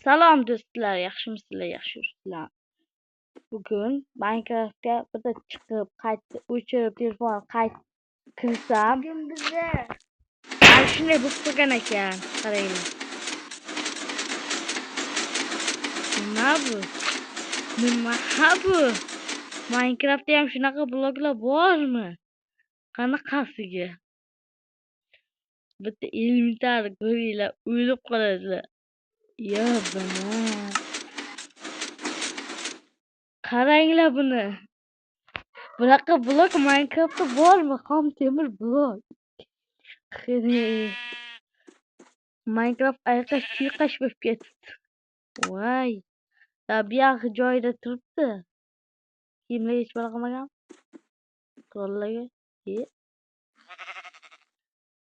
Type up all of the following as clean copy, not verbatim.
Salom do'stlar, yaxshimisizlar, yaxshi yuribsizlar. Bugun Minecraftga birda chiqib, qaytib, o'chirib, telefon qaytib kirsam, mana shunday bo'lib qolgan ekan. Qaranglar. Nima bu? Nima bu? Minecraftda ham shunaqa bloklar bormi? Qanaqasiga? Bitta elementar ko'ringlar, o'lib qolasizlar. Yo bana. Qaranglar buni. Bunaqa blok Minecraftda bormi? Xom temir blok. Minecraft ayqash-tuyqash bo'lib ketibdi. Voy. Tabiat joyida turibdi. Kimlar hech balo qilmagan? Qo'llaga.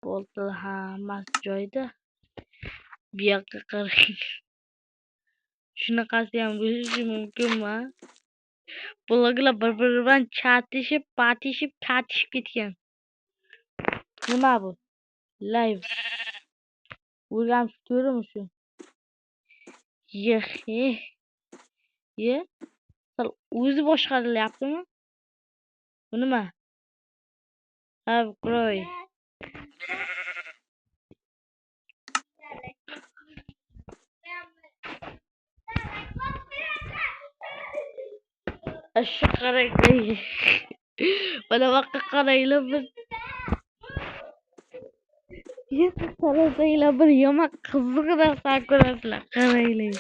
Boltlar hammasi joyida. Bu yoqqa qarang. Shunaqasi ham bo'lishi mumkinmi? Bloklar bir-biri bilan chatishib, patishib, katishib ketgan. Nima bu? Live. O'rganib ko'rimi shu? Ye. O'zi boshqarilyaptimi? Bu nima? Avgroy. Shu qarang. Mana buyoqqa qaranglar bir. Qarasanglar bir yomon qiziq narsa ko'rasizlar. Qaranglar.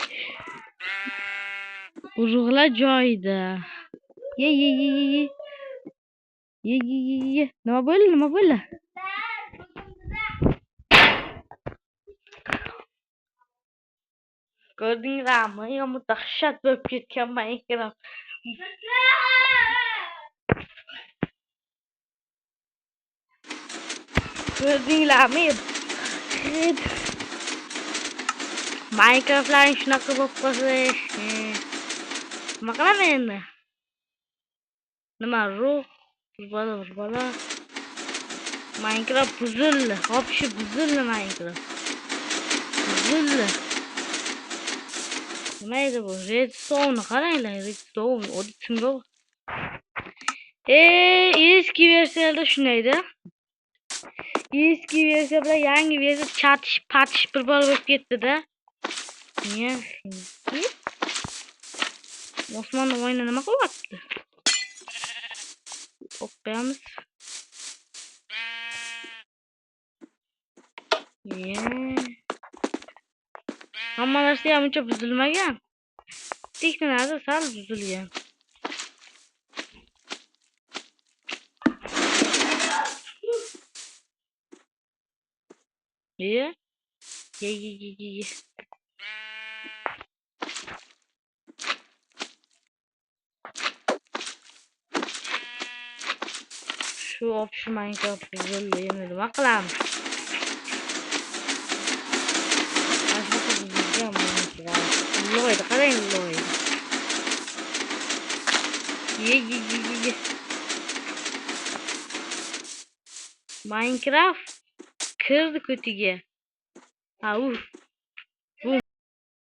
Urug'lar joyida. Ye. Nima bo'ldi? Ko'rdinglarmi? Yomon dahshat bo'lib ketgan Minecraft. Ko'rdinglarmi? Minecraft'lar shunaqa bo'lib qolsa, nima qilaman endi? Nima ruh? Bola. Minecraft buzildi. Hopshi buzildi Minecraft. Buzildi. Nima edi bu? Redstone qaranglar, redstone. O'zi kimga? Eski versiyada shundaydi. Eski versiya bilan yangi versiya chatish bir bor bo'lib ketdi-da. Niye? Osmonda o'yinda nima qilyapti? O'qiyamiz. Hamma narsa ham uncha buzilmagan. Tek narsa sal buzilgan. Ye. Şu option Minecraft buzildi, endi nima qilamiz? Loyda qarang, loyda. Ye. Minecraft kirdi ko'tiga.